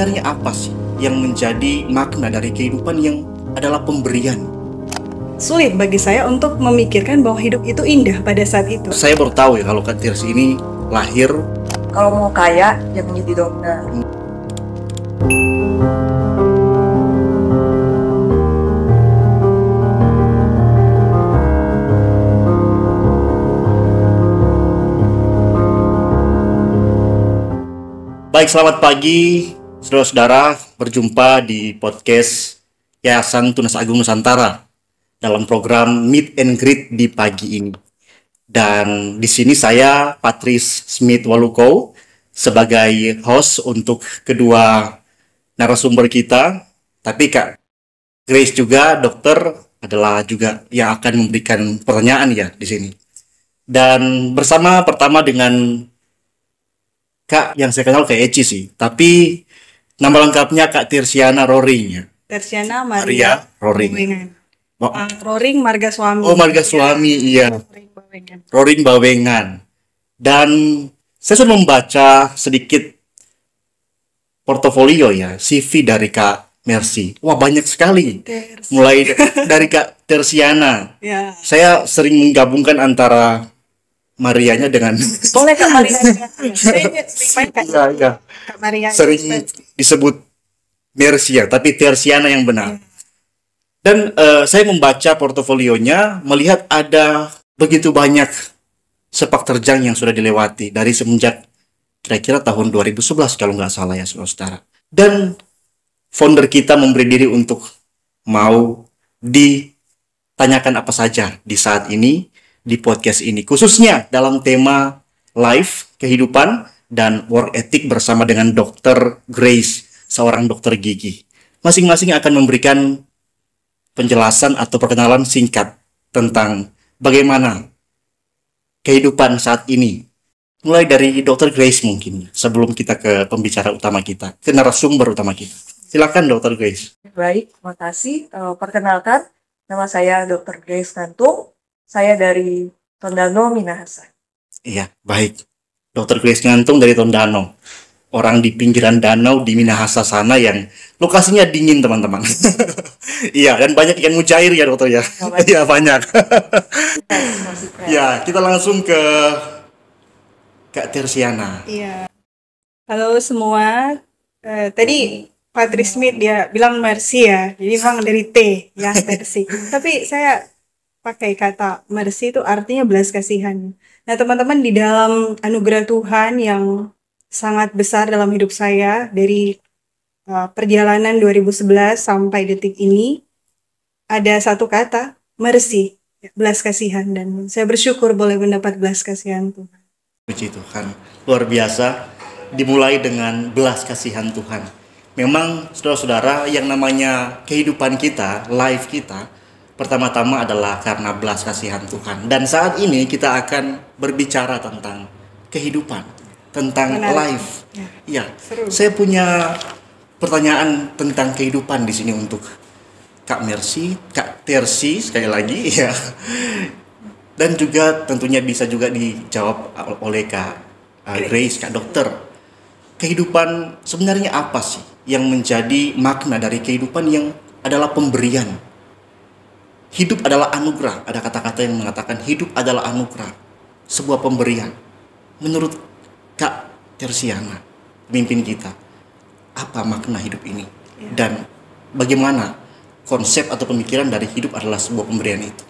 sebenarnya apa sih yang menjadi makna dari kehidupan yang adalah pemberian? Sulit bagi saya untuk memikirkan bahwa hidup itu indah pada saat itu. Saya baru tahu ya kalau Kak Tirsi ini lahir. Kalau mau kaya, jangan jadi dokter. Baik, selamat pagi saudara-saudara, berjumpa di podcast Yayasan Tunas Agung Nusantara dalam program Meet and Greet di pagi ini. Dan di sini saya Patrice Smith Waluko sebagai host untuk kedua narasumber kita. Tapi Kak Grace juga dokter adalah juga yang akan memberikan pertanyaan ya di sini. Dan bersama pertama dengan Kak yang saya kenal kayak Eci sih, tapi nama lengkapnya Kak Tirsiana Roring ya. Tirsiana Maria Roring. Roring marga suami. Oh, marga suami, iya. Roring Bawengan. Dan saya sudah membaca sedikit portofolio ya, CV dari Kak Mercy. Wah, banyak sekali. Mulai dari Kak Tirsiana. Ya. Saya sering menggabungkan antara Marianya dengan Boleh Kak Maria. Iya. Kak Maria. Sering disebut Mercy ya, tapi Tirsiana yang benar. Dan saya membaca portofolionya, melihat ada begitu banyak sepak terjang yang sudah dilewati dari semenjak kira-kira tahun 2011 kalau nggak salah ya saudara. Dan founder kita memberi diri untuk mau ditanyakan apa saja di saat ini di podcast ini, khususnya dalam tema life, kehidupan, dan work ethic bersama dengan Dr. Grace, seorang dokter gigi. Masing-masing akan memberikan penjelasan atau perkenalan singkat tentang bagaimana kehidupan saat ini. Mulai dari Dr. Grace mungkin, sebelum kita ke pembicara utama kita, ke narasumber utama kita. Silakan Dr. Grace. Baik, terima kasih. Perkenalkan, nama saya Dr. Grace Ngantung. Saya dari Tondano, Minahasa. Iya, baik. Dr. Grace Ngantung dari Tondano. Orang di pinggiran danau di Minahasa sana yang lokasinya dingin, teman-teman. Iya, dan banyak ikan mujair ya, dokter ya. Iya, banyak. Ya, kita langsung ke Kak Tirsiana. Iya. Halo semua. Tadi Patrice Smith dia bilang Mercy ya. Jadi memang dari T ya, Mercy. Tapi saya pakai kata mercy itu artinya belas kasihan. Nah teman-teman, di dalam anugerah Tuhan yang sangat besar dalam hidup saya dari perjalanan 2011 sampai detik ini, ada satu kata, mercy, belas kasihan, dan saya bersyukur boleh mendapat belas kasihan Tuhan. Puji Tuhan, luar biasa. Dimulai dengan belas kasihan Tuhan. Memang saudara-saudara, yang namanya kehidupan kita, life kita, pertama-tama adalah karena belas kasihan Tuhan. Dan saat ini kita akan berbicara tentang kehidupan, tentang life. Ya, saya punya pertanyaan tentang kehidupan di sini untuk Kak Mercy, Kak Tirsi sekali lagi ya. Dan juga tentunya bisa juga dijawab oleh Kak Grace, Kak Dokter. Kehidupan sebenarnya apa sih yang menjadi makna dari kehidupan yang adalah pemberian? Hidup adalah anugerah. Ada kata-kata yang mengatakan hidup adalah anugerah, sebuah pemberian. Menurut Kak Tirsiana, pemimpin kita, apa makna hidup ini? Dan bagaimana konsep atau pemikiran dari hidup adalah sebuah pemberian itu?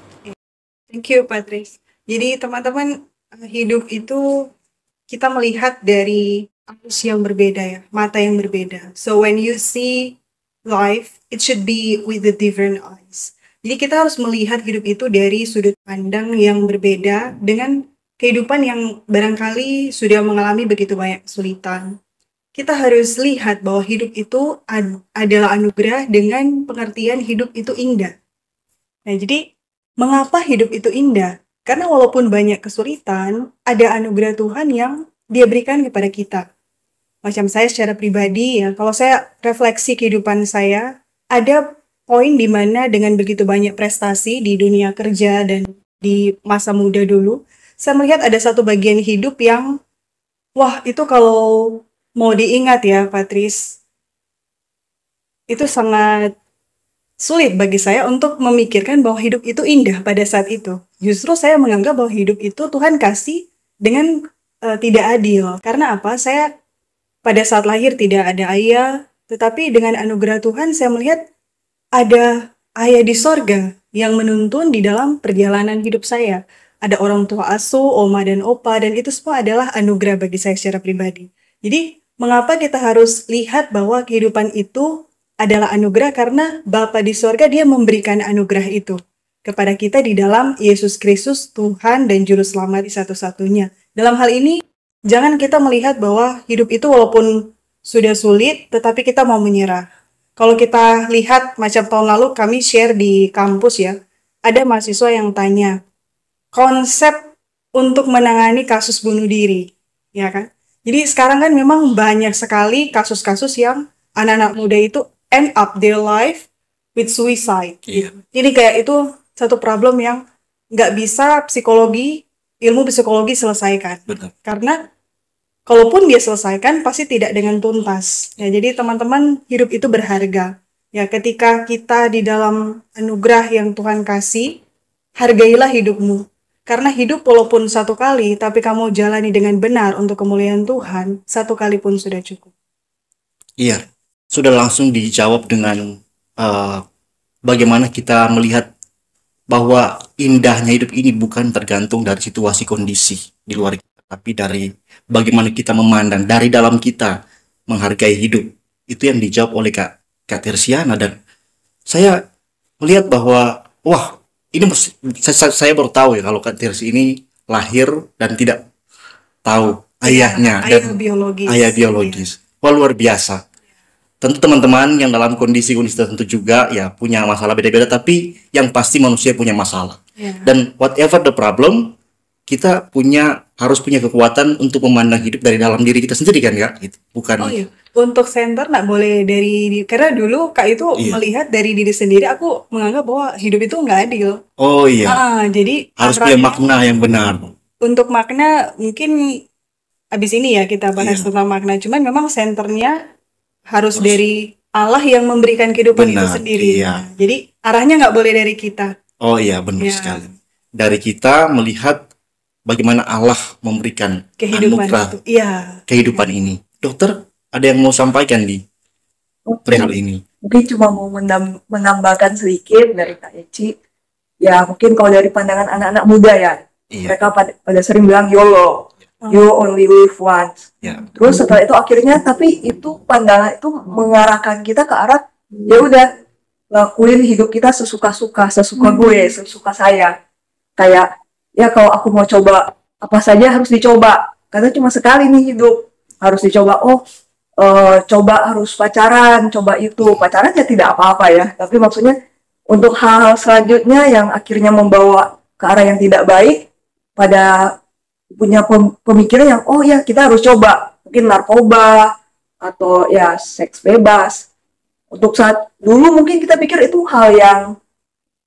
Thank you, Patrice. Jadi teman-teman, hidup itu kita melihat dari arus yang berbeda ya, mata yang berbeda. So when you see life, it should be with the different eyes. Jadi kita harus melihat hidup itu dari sudut pandang yang berbeda dengan kehidupan yang barangkali sudah mengalami begitu banyak kesulitan. Kita harus lihat bahwa hidup itu adalah anugerah dengan pengertian hidup itu indah. Nah, jadi mengapa hidup itu indah? Karena walaupun banyak kesulitan, ada anugerah Tuhan yang Dia berikan kepada kita. Macam saya secara pribadi ya, kalau saya refleksi kehidupan saya, ada poin di mana dengan begitu banyak prestasi di dunia kerja dan di masa muda dulu, saya melihat ada satu bagian hidup yang, wah itu kalau mau diingat ya Patrice, itu sangat sulit bagi saya untuk memikirkan bahwa hidup itu indah pada saat itu. Justru saya menganggap bahwa hidup itu Tuhan kasih dengan tidak adil. Karena apa? Saya pada saat lahir tidak ada ayah, tetapi dengan anugerah Tuhan saya melihat ada ayah di sorga yang menuntun di dalam perjalanan hidup saya. Ada orang tua asuh, oma dan opa, dan itu semua adalah anugerah bagi saya secara pribadi. Jadi, mengapa kita harus lihat bahwa kehidupan itu adalah anugerah? Karena Bapa di sorga dia memberikan anugerah itu kepada kita di dalam Yesus Kristus, Tuhan dan Juru Selamat satu-satunya. Dalam hal ini, jangan kita melihat bahwa hidup itu walaupun sudah sulit, tetapi kita mau menyerah. Kalau kita lihat macam tahun lalu kami share di kampus ya, ada mahasiswa yang tanya, konsep untuk menangani kasus bunuh diri, ya kan? Jadi sekarang kan memang banyak sekali kasus-kasus yang anak-anak muda itu end up their life with suicide. Iya. Jadi kayak itu satu problem yang nggak bisa ilmu psikologi selesaikan. Benar. Karena kalaupun dia selesaikan, pasti tidak dengan tuntas. Ya, jadi teman-teman, hidup itu berharga. Ya, ketika kita di dalam anugerah yang Tuhan kasih, hargailah hidupmu. Karena hidup walaupun satu kali, tapi kamu jalani dengan benar untuk kemuliaan Tuhan, satu kali pun sudah cukup. Iya, sudah langsung dijawab dengan bagaimana kita melihat bahwa indahnya hidup ini bukan tergantung dari situasi kondisi di luar kita, tapi dari bagaimana kita memandang dari dalam kita menghargai hidup. Itu yang dijawab oleh Kak Tersiana, dan saya melihat bahwa wah, ini saya baru tahu ya kalau Kak Tersi ini lahir dan tidak tahu ayahnya dan ayah biologis. Wah, luar biasa. Tentu teman-teman yang dalam kondisi tertentu juga ya punya masalah beda-beda, tapi yang pasti manusia punya masalah. Dan whatever the problem, kita harus punya kekuatan untuk memandang hidup dari dalam diri kita sendiri kan Kak? Gitu. Bukan. Oh iya. Untuk center nggak boleh karena dulu Kak itu melihat dari diri sendiri, aku menganggap bahwa hidup itu nggak adil. Oh iya. Jadi harus punya makna yang benar. Untuk makna mungkin abis ini ya kita bahas tentang makna. Cuman memang senternya harus dari Allah yang memberikan kehidupan itu sendiri. Iya. Jadi arahnya nggak boleh dari kita. Oh iya, benar sekali. Dari kita melihat bagaimana Allah memberikan kehidupan anugerah itu. Iya. Kehidupan ini. Dokter, ada yang mau sampaikan di perihal ini? Mungkin cuma mau menambahkan sedikit dari Kak Eci. Ya mungkin kalau dari pandangan anak-anak muda ya, mereka pada sering bilang YOLO. You only live once. Terus setelah itu akhirnya, tapi itu pandangan itu mengarahkan kita ke arah ya udah lakuin hidup kita sesuka-suka gue, sesuka saya. Kayak ya kalau aku mau coba apa saja harus dicoba karena cuma sekali nih hidup, harus dicoba. Coba harus pacaran, coba itu pacaran ya tidak apa-apa ya, tapi maksudnya untuk hal-hal selanjutnya yang akhirnya membawa ke arah yang tidak baik, pada punya pemikiran yang oh ya kita harus coba mungkin narkoba atau ya seks bebas. Untuk saat dulu mungkin kita pikir itu hal yang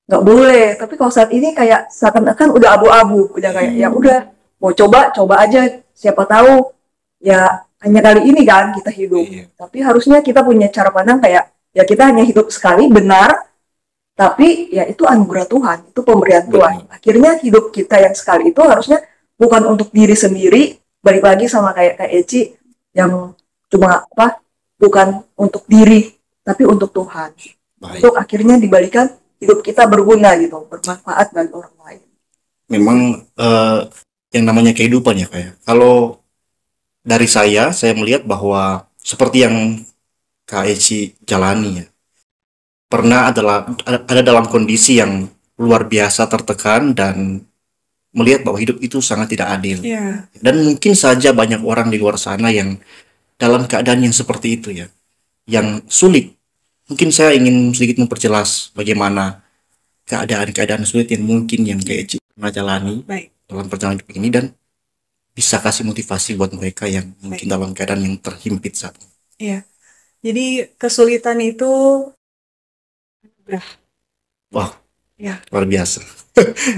nggak boleh, tapi kalau saat ini kayak seakan-akan udah abu-abu, udah kayak ya udah mau coba aja, siapa tahu ya hanya kali ini kan kita hidup. Tapi harusnya kita punya cara pandang kayak ya kita hanya hidup sekali, benar, tapi ya itu anugerah Tuhan, itu pemberian Tuhan. Akhirnya hidup kita yang sekali itu harusnya bukan untuk diri sendiri, balik lagi sama kayak Eci yang cuma bukan untuk diri, tapi untuk Tuhan. Untuk akhirnya dibalikan hidup kita berguna gitu, bermanfaat bagi orang lain. Memang yang namanya kehidupan ya kayak. Kalau dari saya melihat bahwa seperti yang Kak Eci jalani ya, pernah ada dalam kondisi yang luar biasa tertekan dan melihat bahwa hidup itu sangat tidak adil. Dan mungkin saja banyak orang di luar sana yang dalam keadaan yang seperti itu ya, yang sulit. Mungkin saya ingin sedikit memperjelas bagaimana keadaan-keadaan sulit yang mungkin yang kayak Eci pernah jalani dalam perjalanan hidup ini, dan bisa kasih motivasi buat mereka yang mungkin dalam keadaan yang terhimpit saat ini. Iya. Jadi kesulitan itu wah, luar biasa.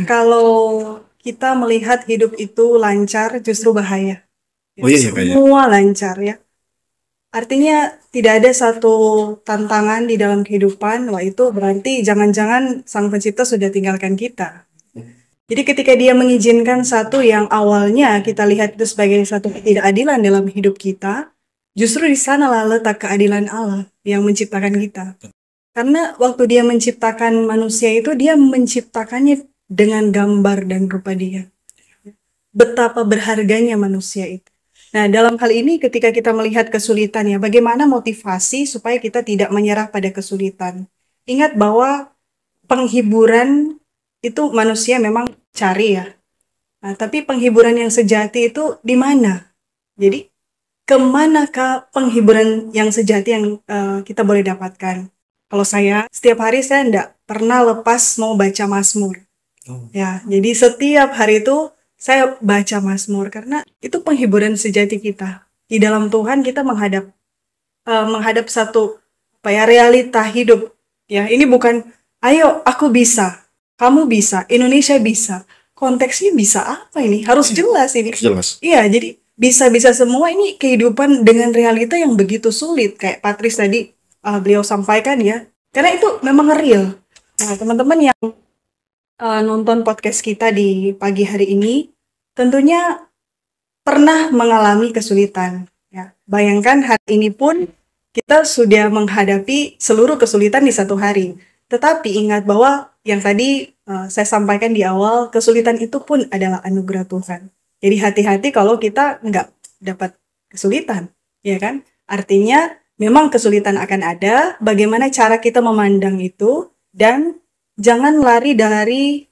Kalau kita melihat hidup itu lancar, justru bahaya. Oh iya, semua lancar ya. Artinya tidak ada satu tantangan di dalam kehidupan, wah itu berarti jangan-jangan Sang Pencipta sudah tinggalkan kita. Jadi ketika dia mengizinkan satu yang awalnya kita lihat itu sebagai satu ketidakadilan dalam hidup kita, justru di sanalah letak keadilan Allah yang menciptakan kita. Karena waktu dia menciptakan manusia itu, dia menciptakannya dengan gambar dan rupa dia. Betapa berharganya manusia itu. Nah, dalam hal ini ketika kita melihat kesulitan ya, bagaimana motivasi supaya kita tidak menyerah pada kesulitan. Ingat bahwa penghiburan itu manusia memang cari ya. Nah, tapi penghiburan yang sejati itu di mana? Jadi, kemanakah penghiburan yang sejati yang kita boleh dapatkan? Kalau saya, setiap hari saya enggak pernah lepas mau baca Mazmur. Ya, jadi setiap hari itu saya baca Mazmur karena itu penghiburan sejati kita. Di dalam Tuhan kita menghadap satu realita hidup. Ya, ini bukan ayo aku bisa, kamu bisa, Indonesia bisa. Konteksnya bisa apa ini? Harus jelas ini. Jelas. Iya, jadi bisa-bisa semua ini kehidupan dengan realita yang begitu sulit. Kayak Patris tadi beliau sampaikan ya. Karena itu memang real. Nah, teman-teman yang nonton podcast kita di pagi hari ini, tentunya pernah mengalami kesulitan. Ya. Bayangkan hari ini pun kita sudah menghadapi seluruh kesulitan di satu hari. Tetapi ingat bahwa yang tadi saya sampaikan di awal, kesulitan itu pun adalah anugerah Tuhan. Jadi hati-hati kalau kita nggak dapat kesulitan, ya kan? Artinya memang kesulitan akan ada, bagaimana cara kita memandang itu, dan jangan lari dari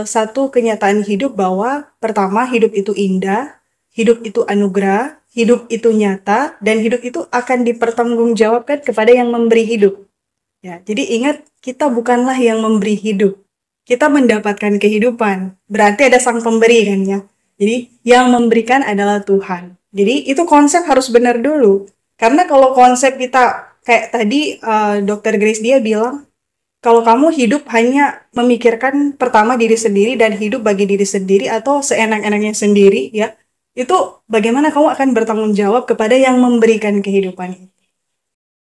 satu kenyataan hidup bahwa pertama hidup itu indah, hidup itu anugerah, hidup itu nyata, dan hidup itu akan dipertanggungjawabkan kepada yang memberi hidup. Ya, jadi ingat kita bukanlah yang memberi hidup. Kita mendapatkan kehidupan. Berarti ada sang pemberi kan ya. Jadi yang memberikan adalah Tuhan. Jadi itu konsep harus benar dulu. Karena kalau konsep kita kayak tadi Dr. Grace dia bilang, kalau kamu hidup hanya memikirkan pertama diri sendiri dan hidup bagi diri sendiri atau seenak-enaknya sendiri ya, itu bagaimana kamu akan bertanggung jawab kepada yang memberikan kehidupan itu.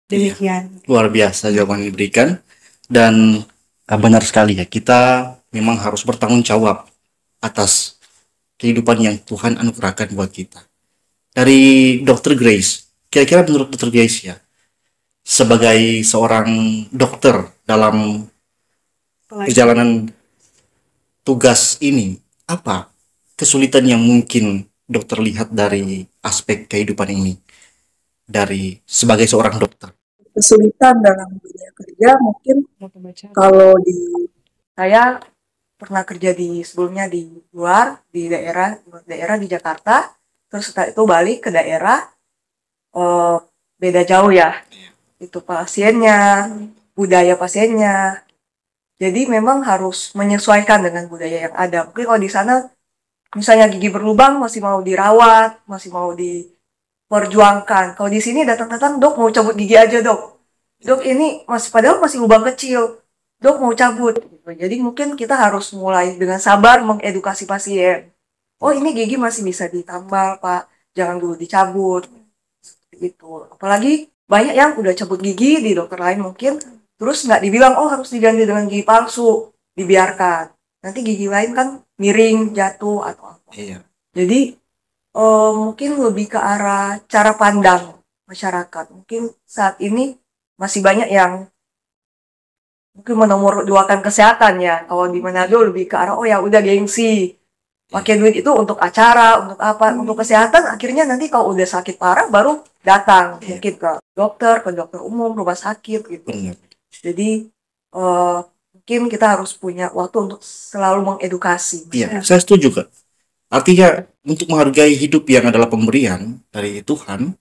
Demikian. Iya, luar biasa jawaban yang diberikan. Dan benar sekali ya, kita memang harus bertanggung jawab atas kehidupan yang Tuhan anugerahkan buat kita. Dari Dr. Grace, kira-kira menurut Dr. Grace ya, sebagai seorang dokter dalam perjalanan tugas ini, apa kesulitan yang mungkin dokter lihat dari aspek kehidupan ini dari sebagai seorang dokter? Kesulitan dalam dunia kerja mungkin kalau di saya pernah kerja sebelumnya di luar, di daerah di Jakarta, terus setelah itu balik ke daerah, beda jauh ya, itu pasiennya, budaya pasiennya, jadi memang harus menyesuaikan dengan budaya yang ada. Mungkin kalau di sana misalnya gigi berlubang masih mau dirawat, masih mau diperjuangkan. Kalau di sini datang-datang, dok mau cabut gigi aja dok ini padahal masih lubang kecil, dok mau cabut gitu. Jadi mungkin kita harus mulai dengan sabar mengedukasi pasien. Oh ini gigi masih bisa ditambal pak, jangan dulu dicabut gitu. Apalagi banyak yang udah cabut gigi di dokter lain mungkin, terus nggak dibilang oh harus diganti dengan gigi palsu, dibiarkan. Nanti gigi lain kan miring, jatuh atau apa. Iya. Jadi mungkin lebih ke arah cara pandang masyarakat. Mungkin saat ini masih banyak yang mungkin menomorduakan kesehatan ya. Kalau di Manado lebih ke arah oh ya udah gengsi, pakai duit itu untuk acara, untuk apa, untuk kesehatan. Akhirnya nanti kalau udah sakit parah baru datang mungkin ke dokter umum, rumah sakit gitu. Jadi mungkin kita harus punya waktu untuk selalu mengedukasi. Iya, saya setuju Kak. Artinya untuk menghargai hidup yang adalah pemberian dari Tuhan,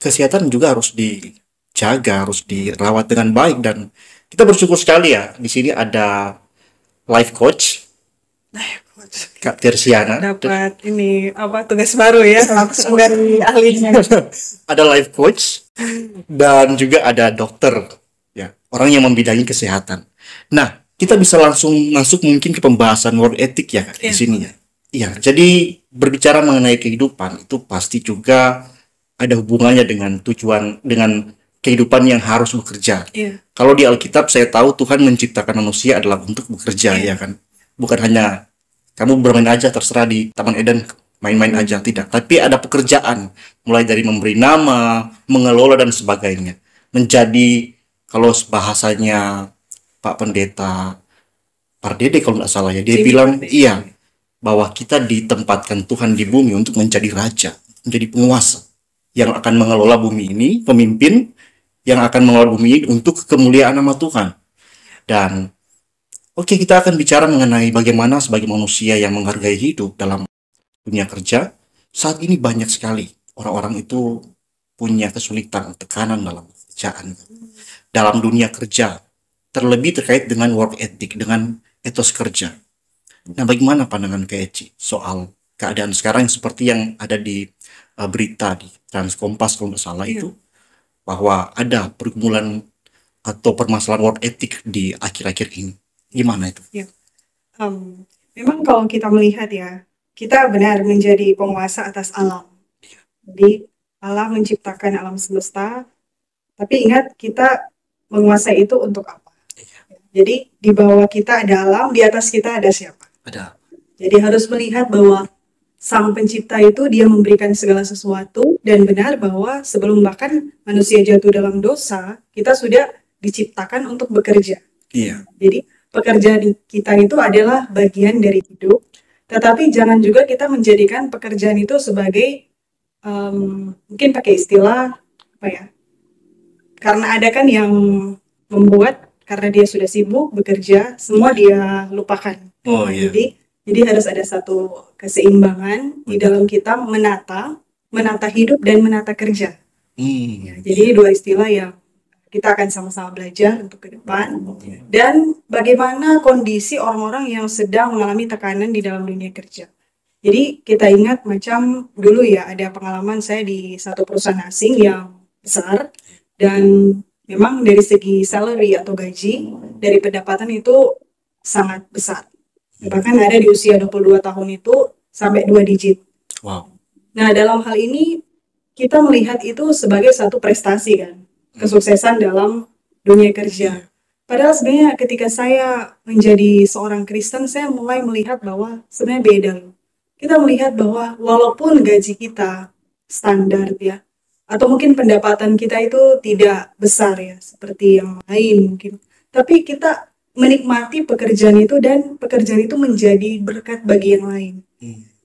kesehatan juga harus dijaga, harus dirawat dengan baik. Dan kita bersyukur sekali ya, di sini ada life coach Kak Tersiana. Dapat ini tugas baru ya, langsung dari ahlinya. Ada life coach dan juga ada dokter ya, orang yang membidangi kesehatan. Nah, kita bisa langsung masuk mungkin ke pembahasan work ethic ya di sini ya. Iya, jadi berbicara mengenai kehidupan itu pasti juga ada hubungannya dengan tujuan, dengan kehidupan yang harus bekerja. Iya. Kalau di Alkitab saya tahu Tuhan menciptakan manusia adalah untuk bekerja, ya kan. Bukan hanya kamu bermain aja terserah di Taman Eden, main-main aja, tidak. Tapi ada pekerjaan, mulai dari memberi nama, mengelola dan sebagainya. Menjadi, kalau bahasanya Pak Pendeta Pardede kalau nggak salah ya, dia bilang iya, bahwa kita ditempatkan Tuhan di bumi untuk menjadi raja, menjadi penguasa yang akan mengelola bumi ini, pemimpin yang akan mengelola bumi ini untuk kemuliaan nama Tuhan. Dan oke, kita akan bicara mengenai bagaimana sebagai manusia yang menghargai hidup dalam dunia kerja. Saat ini banyak sekali orang-orang itu punya kesulitan, tekanan dalam pekerjaan, dalam dunia kerja, terlebih terkait dengan work ethic, dengan etos kerja. Nah, bagaimana pandangan Kak Eci soal keadaan sekarang seperti yang ada di berita di Trans Kompas kalau nggak salah itu, bahwa ada pergumulan atau permasalahan work ethic di akhir-akhir ini. Gimana itu? Memang kalau kita melihat ya, kita benar menjadi penguasa atas alam. Jadi Allah menciptakan alam semesta, tapi ingat kita menguasai itu untuk apa? Jadi di bawah kita ada alam, di atas kita ada siapa? Ada. Jadi harus melihat bahwa Sang Pencipta itu dia memberikan segala sesuatu, dan benar bahwa sebelum bahkan manusia jatuh dalam dosa, kita sudah diciptakan untuk bekerja. Iya. Jadi pekerjaan kita itu adalah bagian dari hidup, tetapi jangan juga kita menjadikan pekerjaan itu sebagai mungkin pakai istilah apa ya? Karena ada kan yang membuat karena dia sudah sibuk bekerja, semua dia lupakan. Oh iya. Jadi harus ada satu keseimbangan di dalam kita menata hidup dan menata kerja. Jadi dua istilah yang kita akan sama-sama belajar untuk ke depan. Dan bagaimana kondisi orang-orang yang sedang mengalami tekanan di dalam dunia kerja. Jadi kita ingat macam dulu ya, ada pengalaman saya di satu perusahaan asing yang besar, dan memang dari segi salary atau gaji, dari pendapatan itu sangat besar. Bahkan ada di usia 22 tahun itu sampai 2 digit. Wow. Nah, dalam hal ini kita melihat itu sebagai satu prestasi kan, kesuksesan dalam dunia kerja. Padahal sebenarnya ketika saya menjadi seorang Kristen, saya mulai melihat bahwa sebenarnya beda. Kita melihat bahwa walaupun gaji kita standar ya, atau mungkin pendapatan kita itu tidak besar ya, seperti yang lain mungkin, tapi kita menikmati pekerjaan itu, dan pekerjaan itu menjadi berkat bagi yang lain.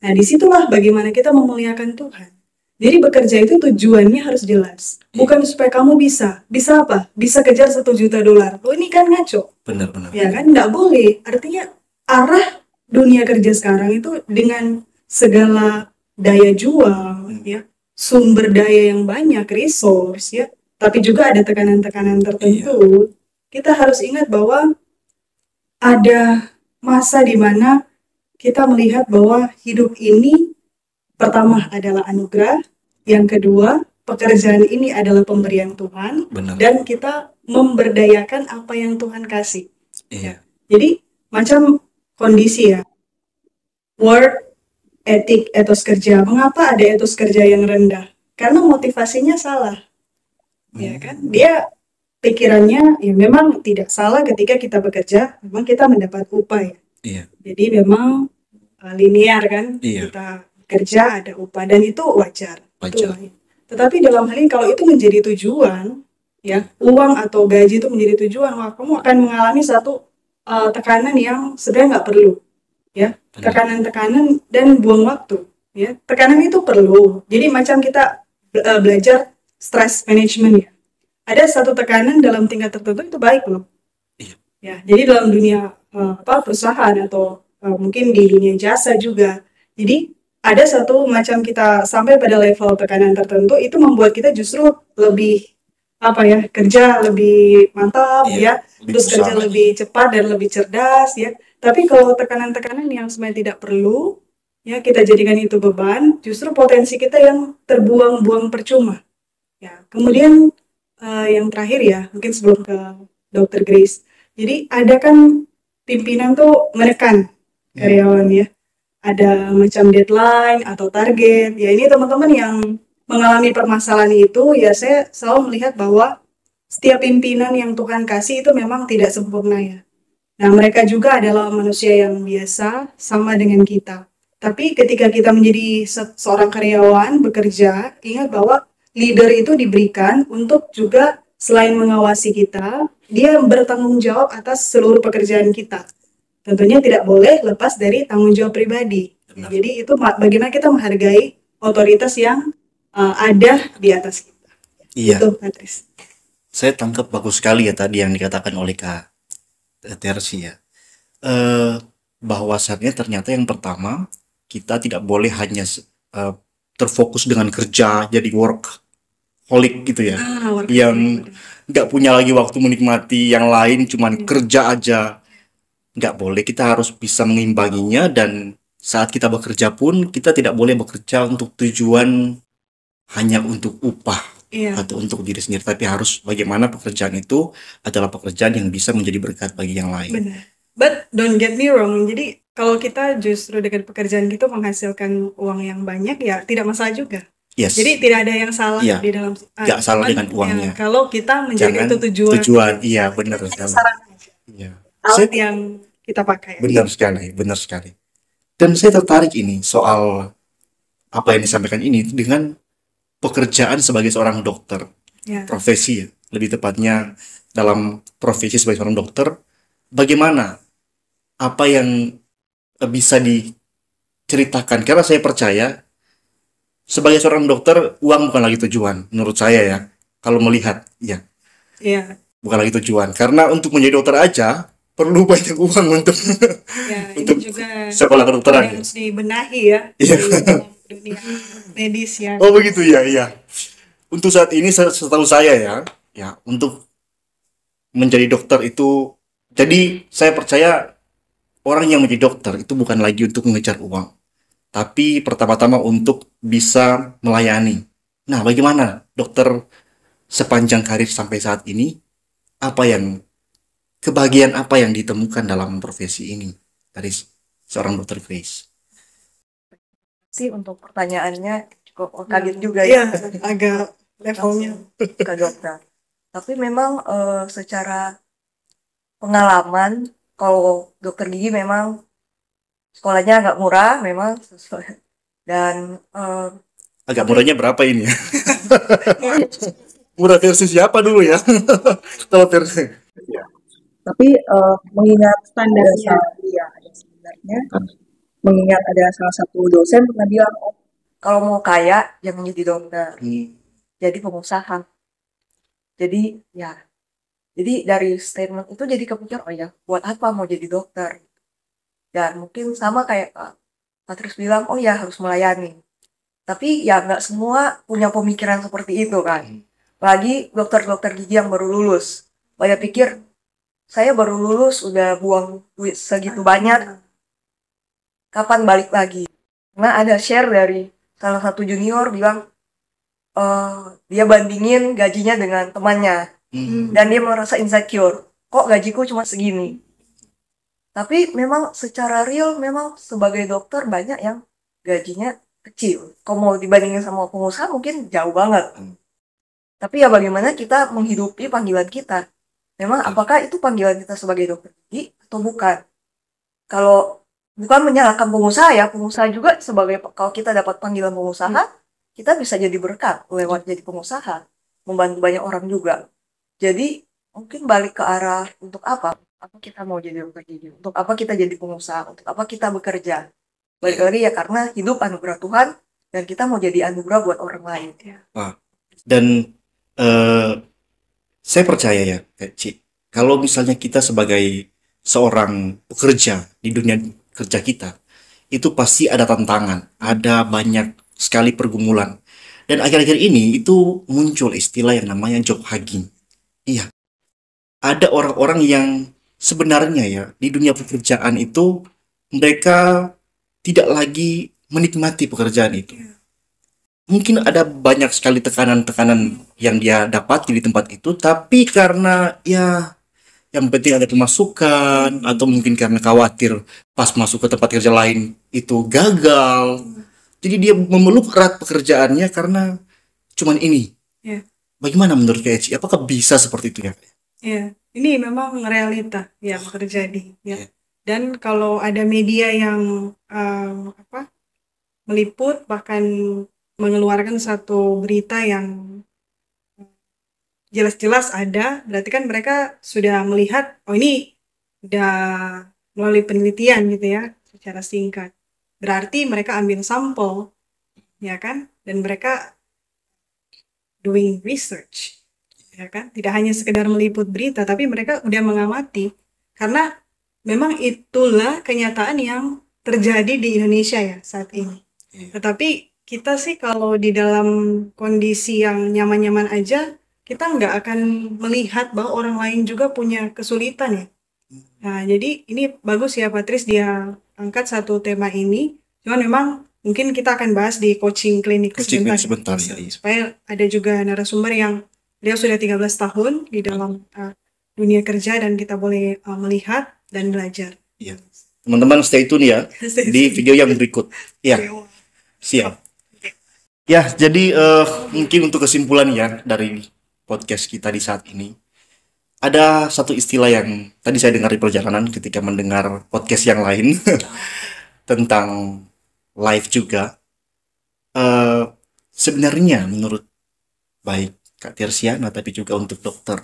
Nah, disitulah bagaimana kita memuliakan Tuhan. Jadi bekerja itu tujuannya harus jelas. Bukan supaya kamu bisa apa? Bisa kejar $1 juta. Oh, ini kan ngaco. Benar-benar. Ya kan, nggak boleh. Artinya arah dunia kerja sekarang itu dengan segala daya jual, ya, sumber daya yang banyak, resource, ya, tapi juga ada tekanan-tekanan tertentu. Kita harus ingat bahwa ada masa di mana kita melihat bahwa hidup ini pertama adalah anugerah, yang kedua pekerjaan ini adalah pemberian Tuhan. Benar. Dan kita memberdayakan apa yang Tuhan kasih. Iya. Jadi macam kondisi ya, work ethic, etos kerja. Mengapa ada etos kerja yang rendah? Karena motivasinya salah. Ya kan? Dia pikirannya ya memang tidak salah ketika kita bekerja, memang kita mendapat upah ya. Iya. Jadi memang linear kan, Iya. kita kerja ada upah, dan itu wajar. Wajar. Tetapi dalam hal ini kalau itu menjadi tujuan, ya, uang atau gaji itu menjadi tujuan, wah, kamu akan mengalami satu tekanan yang sebenarnya nggak perlu, ya, tekanan-tekanan dan buang waktu, ya. Tekanan itu perlu. Jadi macam kita belajar stress management ya. Ada satu tekanan dalam tingkat tertentu itu baik loh. Ya, jadi dalam dunia perusahaan atau mungkin di dunia jasa juga. Jadi ada satu macam kita sampai pada level tekanan tertentu itu membuat kita justru lebih kerja lebih mantap, ya, terus kerja lebih cepat dan lebih cerdas, ya. Tapi kalau tekanan-tekanan yang sebenarnya tidak perlu, ya, kita jadikan itu beban, justru potensi kita yang terbuang-buang percuma. Ya, kemudian yang terakhir ya, mungkin sebelum ke Dr. Grace. Jadi ada kan pimpinan tuh menekan karyawan ya. Ada macam deadline atau target. Ya, ini teman-teman yang mengalami permasalahan itu, ya saya selalu melihat bahwa setiap pimpinan yang Tuhan kasih itu memang tidak sempurna ya. Nah, mereka juga adalah manusia yang biasa, sama dengan kita. Tapi ketika kita menjadi seorang karyawan bekerja, ingat bahwa leader itu diberikan untuk juga selain mengawasi kita, dia bertanggung jawab atas seluruh pekerjaan kita. Tentunya tidak boleh lepas dari tanggung jawab pribadi. Jadi itu bagaimana kita menghargai otoritas yang ada di atas kita. Iya. Itu, Patris. Saya tangkap bagus sekali ya tadi yang dikatakan oleh Kak Tersi ya. Bahwasannya ternyata yang pertama, kita tidak boleh hanya terfokus dengan kerja, jadi workaholic gitu ya. Yang nggak punya lagi waktu menikmati yang lain, cuman kerja aja. Nggak boleh, kita harus bisa mengimbanginya, dan saat kita bekerja pun kita tidak boleh bekerja untuk tujuan hanya untuk upah atau untuk diri sendiri, tapi harus bagaimana pekerjaan itu adalah pekerjaan yang bisa menjadi berkat bagi yang lain. Benar. But don't get me wrong, jadi kalau kita justru dengan pekerjaan gitu menghasilkan uang yang banyak, ya tidak masalah juga. Yes. Jadi tidak ada yang salah di dalam nggak salah dengan uangnya. Ya, kalau kita menjadikan itu tujuan, iya benar sekali. Iya. Alat yang kita pakai. Benar sekali. Dan saya tertarik ini soal apa yang disampaikan ini dengan pekerjaan sebagai seorang dokter, profesi ya, lebih tepatnya dalam profesi sebagai seorang dokter, bagaimana apa yang bisa diceritakan? Karena saya percaya sebagai seorang dokter uang bukan lagi tujuan, menurut saya ya. Kalau melihat, bukan lagi tujuan. Karena untuk menjadi dokter aja perlu banyak uang untuk untuk juga sekolah kedokteran. Harus dibenahi ya. Dunia medis ya. Oh begitu ya, iya. Untuk saat ini setahu saya ya untuk menjadi dokter itu, jadi saya percaya orang yang menjadi dokter itu bukan lagi untuk mengejar uang, tapi pertama-tama untuk bisa melayani. Nah, bagaimana dokter sepanjang karir sampai saat ini, kebahagiaan apa yang ditemukan dalam profesi ini dari seorang dokter Grace? Sih untuk pertanyaannya cukup kaget juga ya, agak levelnya ke dokter. Tapi memang secara pengalaman, kalau dokter gigi memang sekolahnya agak murah, memang sesuai. Dan agak murahnya berapa ini ya? Murah versi siapa dulu ya? Kalau versi. Tapi mengingat standarnya, ada sebenarnya. Mengingat ada salah satu dosen pernah bilang, kalau mau kaya jangan jadi dokter, jadi pengusaha. Jadi dari statement itu jadi kepikir, buat apa mau jadi dokter? Dan mungkin sama kayak Patris bilang, harus melayani. Tapi ya nggak semua punya pemikiran seperti itu kan. Lagi dokter-dokter gigi yang baru lulus, banyak pikir, saya baru lulus udah buang duit segitu banyak, kapan balik lagi? Karena ada share dari salah satu junior bilang dia bandingin gajinya dengan temannya, dan dia merasa insecure. Kok gajiku cuma segini? Tapi memang secara real, memang sebagai dokter banyak yang gajinya kecil. Kalau mau dibandingin sama pengusaha mungkin jauh banget. Tapi ya bagaimana kita menghidupi panggilan kita? Memang apakah itu panggilan kita sebagai dokter gigi atau bukan? Kalau bukan menyalahkan pengusaha ya, pengusaha juga kalau kita dapat panggilan pengusaha, kita bisa jadi berkat lewat jadi pengusaha, membantu banyak orang juga. Jadi mungkin balik ke arah untuk apa kita mau jadi dokter gigi, untuk apa kita jadi pengusaha, untuk apa kita bekerja. Balik lagi ya karena hidup anugerah Tuhan, dan kita mau jadi anugerah buat orang lain. Dan saya percaya ya, Ci, kalau misalnya kita sebagai seorang pekerja di dunia kerja kita, itu pasti ada tantangan, ada banyak sekali pergumulan. Dan akhir-akhir ini itu muncul istilah yang namanya job hugging. Iya, ada orang-orang yang sebenarnya ya di dunia pekerjaan itu mereka tidak lagi menikmati pekerjaan itu. Mungkin ada banyak sekali tekanan-tekanan yang dia dapat di tempat itu, tapi karena yang penting ada pemasukan, atau mungkin karena khawatir pas masuk ke tempat kerja lain itu gagal, jadi dia memeluk erat pekerjaannya karena cuman ini. Ya. Bagaimana menurut Kak Eci? Apakah bisa seperti itu ya? Ya, ini memang realita yang terjadi ya. Ya. Dan kalau ada media yang meliput bahkan mengeluarkan satu berita yang jelas-jelas ada, berarti kan mereka sudah melihat, oh ini udah melalui penelitian gitu ya, secara singkat. Berarti mereka ambil sampel, ya kan? Dan mereka doing research, ya kan? Tidak hanya sekedar meliput berita, tapi mereka udah mengamati. Karena memang itulah kenyataan yang terjadi di Indonesia ya saat ini. Tetapi kita sih kalau di dalam kondisi yang nyaman-nyaman aja, kita nggak akan melihat bahwa orang lain juga punya kesulitan ya. Nah, jadi ini bagus ya Patris dia angkat satu tema ini. Cuman memang mungkin kita akan bahas di coaching klinik sebentar ya. Supaya ada juga narasumber yang dia sudah 13 tahun di dalam dunia kerja dan kita boleh melihat dan belajar. Iya. Teman-teman stay tune ya di video yang berikut. Ya. Siap. Ya, jadi mungkin untuk kesimpulan ya dari podcast kita di saat ini, ada satu istilah yang tadi saya dengar di perjalanan ketika mendengar podcast yang lain tentang live juga. Sebenarnya menurut baik Kak Tirsiana tapi juga untuk dokter,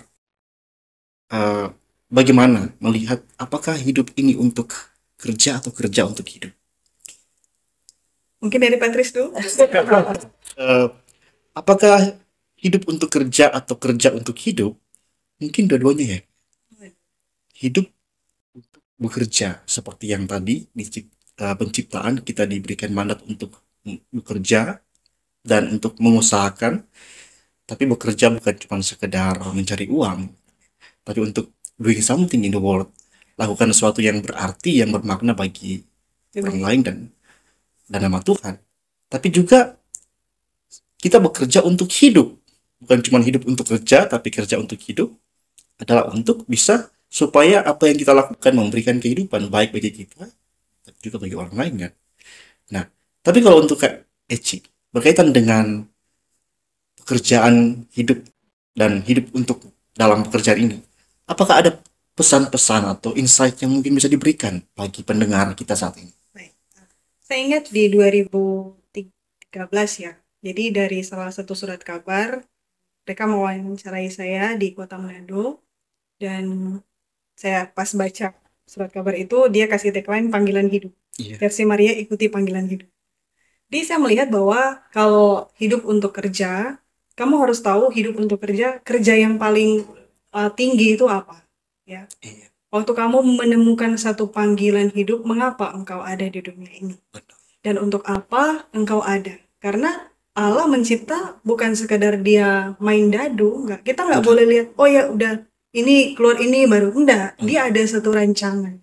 bagaimana melihat apakah hidup ini untuk kerja atau kerja untuk hidup? Mungkin dari Patris dulu. Apakah hidup untuk kerja atau kerja untuk hidup? Mungkin dua-duanya ya. Hidup untuk bekerja seperti yang tadi di penciptaan kita diberikan mandat untuk bekerja dan untuk mengusahakan, tapi bekerja bukan cuma sekedar mencari uang, tapi untuk doing something in the world, lakukan sesuatu yang berarti, yang bermakna bagi orang lain dan nama Tuhan. Tapi juga kita bekerja untuk hidup, bukan cuma hidup untuk kerja, tapi kerja untuk hidup adalah untuk bisa supaya apa yang kita lakukan memberikan kehidupan baik bagi kita, tapi juga bagi orang lain kan. Nah, tapi kalau untuk Kak Eci berkaitan dengan pekerjaan hidup dan hidup untuk dalam pekerjaan ini, apakah ada pesan-pesan atau insight yang mungkin bisa diberikan bagi pendengar kita saat ini? Baik. Saya ingat di 2013 ya. Jadi dari salah satu surat kabar, mereka mewawancarai saya di Kota Manado, dan saya pas baca surat kabar itu, dia kasih tagline panggilan hidup. Versi Maria ikuti panggilan hidup. Jadi saya melihat bahwa kalau hidup untuk kerja, kamu harus tahu hidup untuk kerja yang paling tinggi itu apa. Ya. Waktu kamu menemukan satu panggilan hidup, mengapa engkau ada di dunia ini? Dan untuk apa engkau ada? Karena Allah mencipta bukan sekadar dia main dadu, enggak. Kita nggak boleh lihat, oh ya udah ini keluar ini baru, enggak. Dia ada satu rancangan.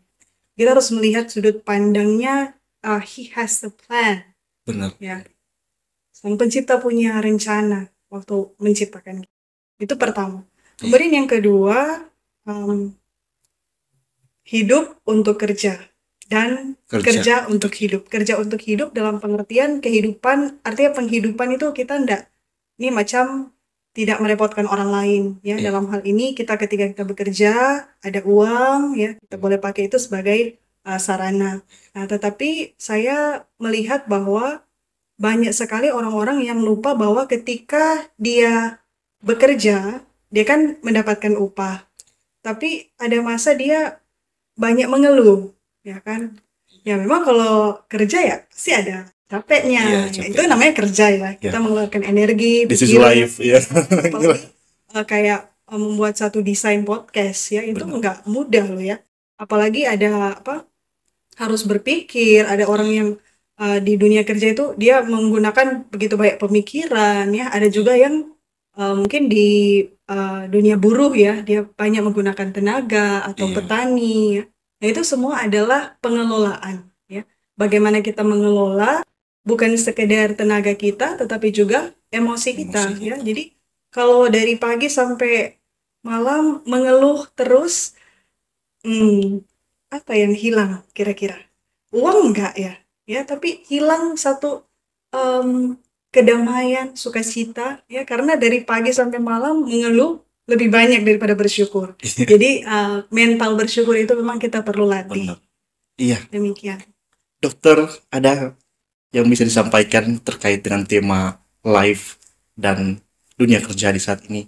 Kita harus melihat sudut pandangnya, he has a plan. Benar. Ya. Sang pencipta punya rencana waktu menciptakan kita. Itu pertama. Kemudian yang kedua, hidup untuk kerja dan kerja untuk hidup. Kerja untuk hidup dalam pengertian kehidupan, artinya penghidupan itu kita ini macam tidak merepotkan orang lain ya. Dalam hal ini ketika kita bekerja ada uang ya, kita boleh pakai itu sebagai sarana. Nah, tetapi saya melihat bahwa banyak sekali orang-orang yang lupa bahwa ketika dia bekerja, dia kan mendapatkan upah. Tapi ada masa dia banyak mengeluh, ya kan? Ya memang kalau kerja ya pasti ada capeknya. Ya, itu namanya kerja ya. Kita mengeluarkan energi. This is life, ya. Kayak membuat satu desain podcast ya, itu nggak mudah loh ya. Apalagi ada harus berpikir. Ada orang yang di dunia kerja itu dia menggunakan begitu banyak pemikiran ya. Ada juga yang mungkin di dunia buruh ya, dia banyak menggunakan tenaga atau petani ya. Nah, itu semua adalah pengelolaan ya. Bagaimana kita mengelola bukan sekedar tenaga kita tetapi juga emosi kita ya. Jadi kalau dari pagi sampai malam mengeluh terus, apa yang hilang kira-kira? Uang enggak ya? Ya, tapi hilang satu kedamaian, sukacita, ya karena dari pagi sampai malam mengeluh lebih banyak daripada bersyukur. Jadi mental bersyukur itu memang kita perlu latih. Benar. Iya. Demikian. Dokter, ada yang bisa disampaikan terkait dengan tema life dan dunia kerja di saat ini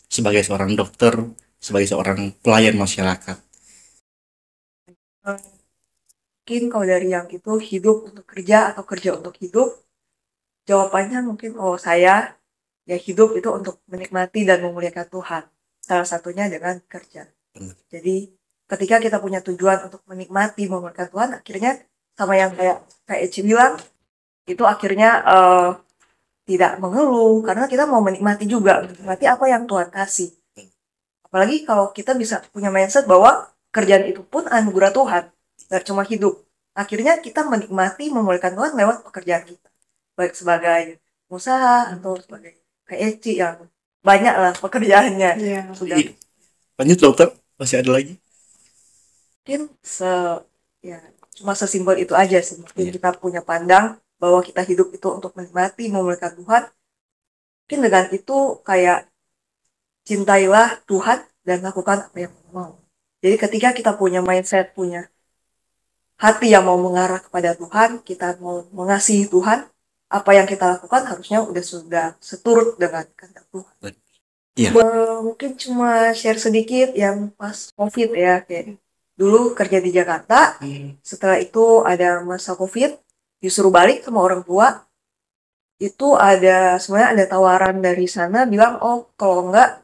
sebagai seorang dokter, sebagai seorang pelayan masyarakat? Mungkin kalau dari yang itu hidup untuk kerja atau kerja untuk hidup, jawabannya mungkin saya ya hidup itu untuk menikmati dan memuliakan Tuhan. Salah satunya dengan kerja. Jadi ketika kita punya tujuan untuk menikmati memuliakan Tuhan, akhirnya sama yang kayak Eci bilang, itu akhirnya tidak mengeluh karena kita mau menikmati juga, menikmati apa yang Tuhan kasih. Apalagi kalau kita bisa punya mindset bahwa kerjaan itu pun anugerah Tuhan, nggak cuma hidup. Akhirnya kita menikmati memuliakan Tuhan lewat pekerjaan kita, baik sebagai usaha atau sebagai kayak Eci yang banyak lah pekerjaannya. Sudah. Lanjut dokter, masih ada lagi? Mungkin cuma sesimpel itu aja sih. Mungkin kita punya pandang bahwa kita hidup itu untuk menikmati memuliakan Tuhan. Mungkin dengan itu kayak cintailah Tuhan dan lakukan apa yang mau. Jadi ketika kita punya mindset, punya hati yang mau mengarah kepada Tuhan, kita mau mengasihi Tuhan, apa yang kita lakukan harusnya sudah seturut dengan kehendak Tuhan. Iya. Mungkin cuma share sedikit yang pas COVID ya, kayak dulu kerja di Jakarta, setelah itu ada masa COVID, disuruh balik sama orang tua. Itu sebenarnya ada tawaran dari sana bilang, kalau enggak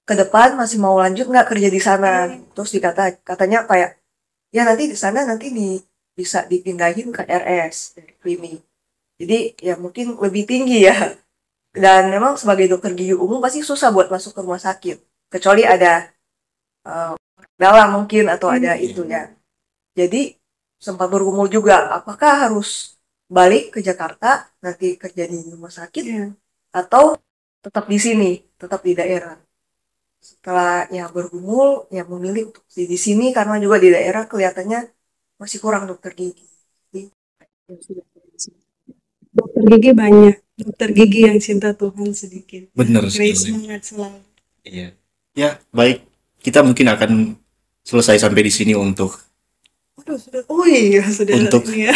ke depan masih mau lanjut nggak kerja di sana. Terus katanya kayak ya nanti di sana bisa dipindahin ke RS dari klinik. Jadi ya mungkin lebih tinggi ya. Dan memang sebagai dokter gigi umum pasti susah buat masuk ke rumah sakit, kecuali ada dalam mungkin atau ada itu ya. Jadi sempat bergumul juga, apakah harus balik ke Jakarta nanti kerja di rumah sakit atau tetap di sini, tetap di daerah. Setelah ya bergumul, ya memilih untuk di sini karena juga di daerah kelihatannya masih kurang dokter gigi. Dokter gigi banyak, dokter gigi yang cinta Tuhan sedikit. Benar sekali. sekali. Semangat selalu. Iya. Ya, baik. Kita mungkin akan selesai sampai di sini untuk Sudah untuk ini ya.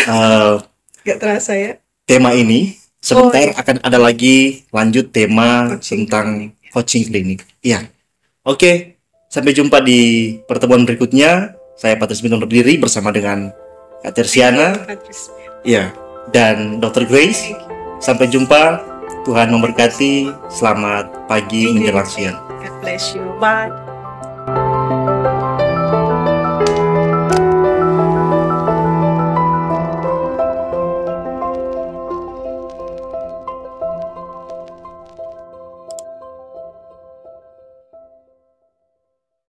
Gak terasa ya. Tema ini. Sebentar akan ada lagi lanjut tema tentang coaching klinik. Iya. Oke, sampai jumpa di pertemuan berikutnya. Saya Patris undur diri bersama dengan Kak Tersiana. Iya. Dan Dr. Grace. Sampai jumpa. Tuhan memberkati. Selamat pagi menjelang siang. God bless you. Bye.